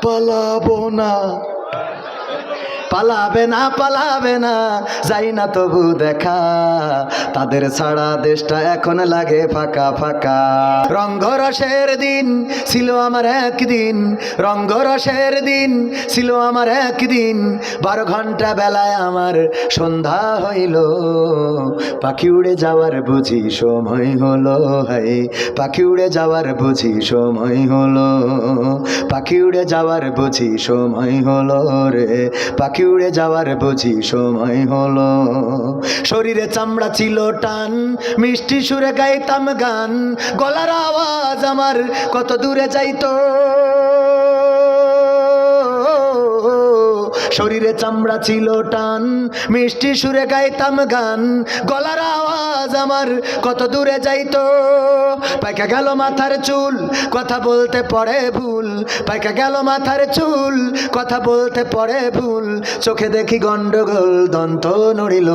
পালাবো না, পালাবে না, পালাবে না, যাই না তবু দেখা, তাদের ছাড়া দেশটা এখন লাগে ফাঁকা ফাঁকা। রঙ্গরসের দিন ছিল আমার একদিন, রঙ্গরসের দিন ছিল আমার একদিন, 12 ঘন্টা বেলায় আমার সন্ধ্যা হইল, পাখি উড়ে যাওয়ার বুঝি সময় হলো, হায় পাখি উড়ে যাওয়ার বুঝি সময় হলো, পাখি উড়ে যাওয়ার বুঝি সময় হলো রে, পাখি উড়ে যাওয়ার বুঝি সময় হলো। শরীরে চামড়া ছিল টান, মিষ্টি সুরে গাইতাম গান, গলার আওয়াজ আমার কত দূরে যাইতো, শরীরে চামড়া ছিল টান, মিষ্টি সুরে গাইতাম গান, গলার আওয়াজ আমার কত দূরে যাইতো। পাইকা গেল মাথার চুল, কথা বলতে পড়ে ভুল, পাইকা গেল মাথার চুল, কথা বলতে পড়ে ভুল, চোখে দেখি গন্ডগোল, দন্ত নড়িল,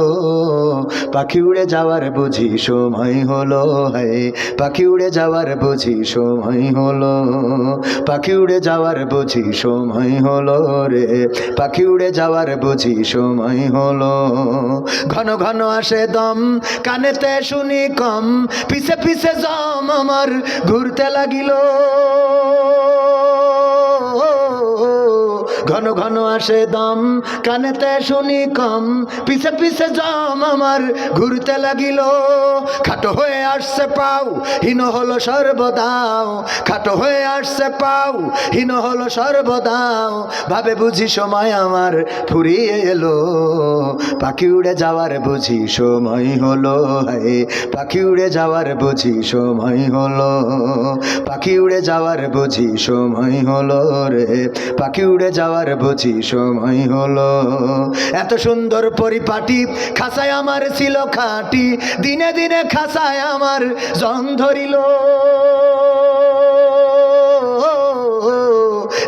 পাখি উড়ে যাওয়ার বুঝি সময় হলো, হায় পাখি উড়ে যাওয়ার বুঝি সময় হলো, পাখি উড়ে যাওয়ার বুঝি সময় হলো রে, পাখি উড়ে যাওয়ার বুঝি সময় হলো। ঘন ঘন আসে দম, কানেতে শুনি কম, পিছে পিছে জম আমার ঘুরতে লাগিল, ঘন ঘন আসে দম, কানেতে শুনি কম, পিছে পিছে জম আমার ঘুরতে লাগিল। খাটো হয়ে আসছে পাও, হীন হলো সর্বদাও, খাটো হয়ে আসছে পাও, হীন হলো সর্বদাও, ভাবে বুঝি সময় আমার ফুরিয়ে এলো, পাখি উড়ে যাওয়ার বুঝি সময় হলো, হায় পাখি উড়ে যাওয়ার বুঝি সময় হলো, পাখি উড়ে যাওয়ার বুঝি সময় হলো রে, পাখি উড়ে যাওয়ার বুঝি সময় হলো। এত সুন্দর পরিপাটি খাসায় আমার ছিল খাঁটি, দিনে দিনে খাসায় আমার জং ধরিল,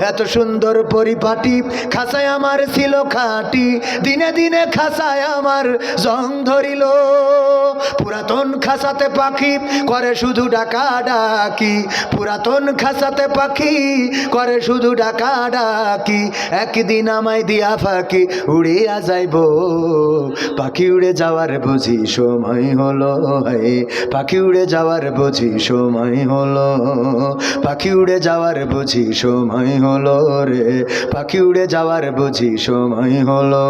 এত সুন্দর পরিপাটি খাসায় আমার ছিল খাঁটি, দিনে দিনে খাসায় আমার জং ধরিল। পুরাতন খাসাতে পাখি করে শুধু ডাকা ডাকি, পুরাতন খাসাতে পাখি করে শুধু ডাকা ডাকি, একদিন আমায় দিয়া ফাঁকি উড়িয়া যাইব, পাখি উড়ে যাওয়ার বুঝি সময় হলো, হায় পাখি উড়ে যাওয়ার বুঝি সময় হলো, পাখি উড়ে যাওয়ার বুঝি সময় হলো রে, পাখি উড়ে যাওয়ার বুঝি সময় হলো।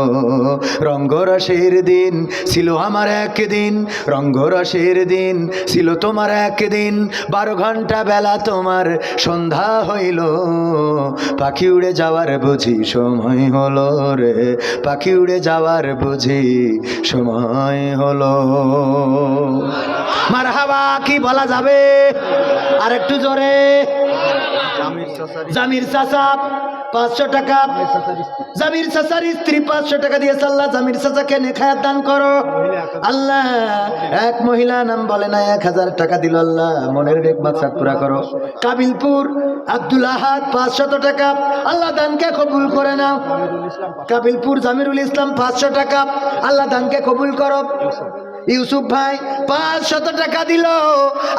রঙ্গরসের দিন ছিল আমার একদিন, রঙ্গরসের দিন ছিল তোমার একদিন, 12 ঘন্টা বেলা তোমার সন্ধ্যা হইল, পাখি উড়ে যাওয়ার বুঝি সময় হলো রে, পাখি উড়ে যাওয়ার বুঝি সময় হলো। মারহাবা কি বলা যাবে আর একটু জোরে? জামির চাচা 500 টাকা, জামির চাচার স্ত্রী 500 টাকা দিয়েছে, আল্লাহ জামির চাচাকে নেখায়াত দান করো। আল্লাহ এক মহিলা নাম বলে না 1000 টাকা দিল, আল্লাহ মনের নেক মাকসাদ পুরা করো। কাবিলপুর আব্দুল আহাদ 500 টাকা, আল্লাহ দানকে কবুল করে নাও। কাবিলপুর জামিরুল ইসলাম 500 টাকা, আল্লাহ দানকে কবুল করো। ইউসুফ ভাই 500 টাকা দিল,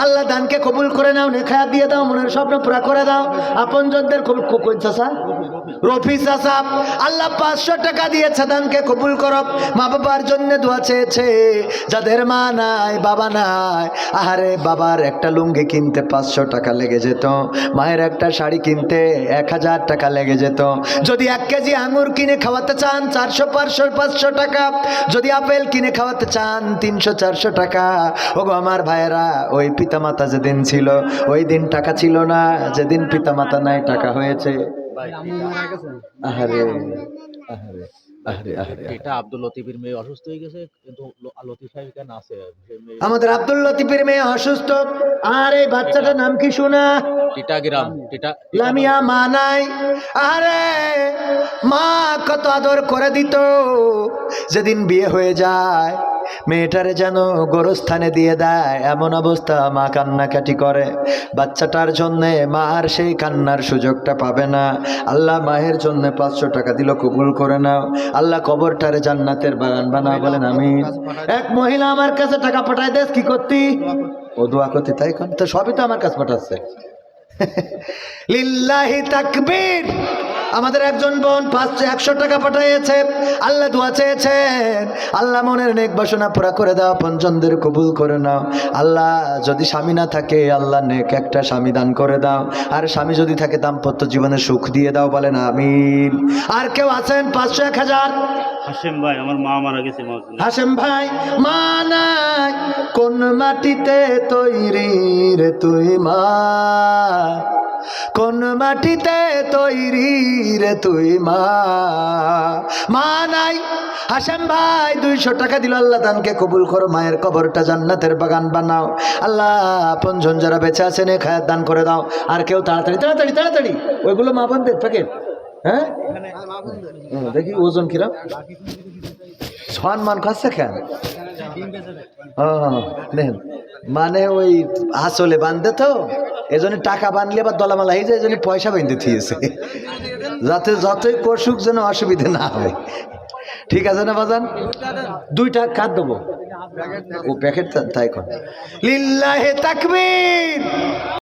আল্লাহ দানকে কবুল করে নাও, নেখায়াত দিয়ে দাও, মনের স্বপ্ন পুরা করে দাও। আপনজনদের কবুল কোন চাচা? রফি চাচা আল্লাহ 500 টাকা দিয়েছে, দানকে কবুল করো। মা বাবার জন্য দোয়া চেয়েছে, যাদের মা নাই বাবা নাই, আহারে বাবার একটা লুঙ্গি কিনতে 500 টাকা লেগে যেত, মায়ের একটা শাড়ি কিনতে 1000 টাকা লেগে যেত, যদি 1 কেজি আঙুর কিনে খাওয়াতে চান 400-500 টাকা, যদি আপেল কিনে খাওয়াতে চান 300-400 টাকা। ওগো আমার ভাইয়েরা, ওই পিতামাতা যেদিন ছিল ওই দিন টাকা ছিল না, যেদিন পিতামাতা নাই টাকা হয়েছে। আহারে আহারে আহারে আহারে, এটা আব্দুল লতিফের মেয়ে অসুস্থ হয়ে গেছে, কিন্তু লতিফ সাহেব কেন আছে? আমাদের আব্দুল লতিফের মেয়ে অসুস্থ। আর এই বাচ্চাটার নাম কি শোনা? টিটাগ্রাম, লামিয়া মা নাই। আরে মা কত আদর করে দিত, যেদিন বিয়ে হয়ে যায় মেয়েটারে যেন গোরস্থানে দিয়ে দেয়, এমন অবস্থা। মা কান্নাকাটি করে বাচ্চাটার জন্যে, মা আর সেই কান্নার সুযোগটা পাবে না। আল্লাহ মায়ের জন্য 500 টাকা দিল, কবুল করে নাও। আল্লাহ কবরটারে জান্নাতের বাগান বানাও, বলেন আমিন। এক মহিলা আমার কাছে টাকা পাঠায় দেশ, কি করতি? ও দোয়া করতি, তাই তো সবই তো আমার কাছে পাঠাচ্ছে। লিল্লাহি তাকবীর। আমাদের একজন বোন 100 টাকা পাঠিয়েছে, আল্লাহ দোয়া চেয়েছেন, আল্লাহ মনের নেক বাসনা পুরা করে দাও, পঞ্চমদের কবুল করে নাও। আল্লাহ যদি স্বামী না থাকে আল্লাহ নেক একটা স্বামী দান করে দাও, আর স্বামী যদি থাকে দাম্পত্য জীবনে সুখ দিয়ে দাও, বলেন আমিন। আর কেউ আছেন 500 1000? হাসেম ভাই, আমার মা মারা গেছে মাঝখানে। হাসেম ভাই, মা নাই কোন মাটিতে তৈরি রে তুই মা, কোন মাটিতে তৈরি রে তুই মা, মা নাই। হাসেম ভাই 200 টাকা দিল, আল্লাহ দানকে কবুল করো, মায়ের কবরটা জান্নাতের বাগান বানাও। আল্লাহ আপনজন যারা বেঁচে আছেন এ খায়াত দান করে দাও। আর কেউ তাড়াতাড়ি তাড়াতাড়ি তাড়াতাড়ি ওইগুলো মা বোনদের প্যাকেট, হ্যাঁ দেখি ওজন কিরম সম্মান খাচ্ছে কেন? নেন মানে ওই আসলে বান্ধে তো, এজন্য টাকা বানলে বা দলামালা হয়ে যায়, এই জন্য পয়সা বেঁধে দিয়েছে, যাতে যতই করসুক যেন অসুবিধা না হয়। ঠিক আছে না বাজান? 2টা কাট দেবো ও প্যাকেট, তাই কর। লিল্লাহে তাকবীর।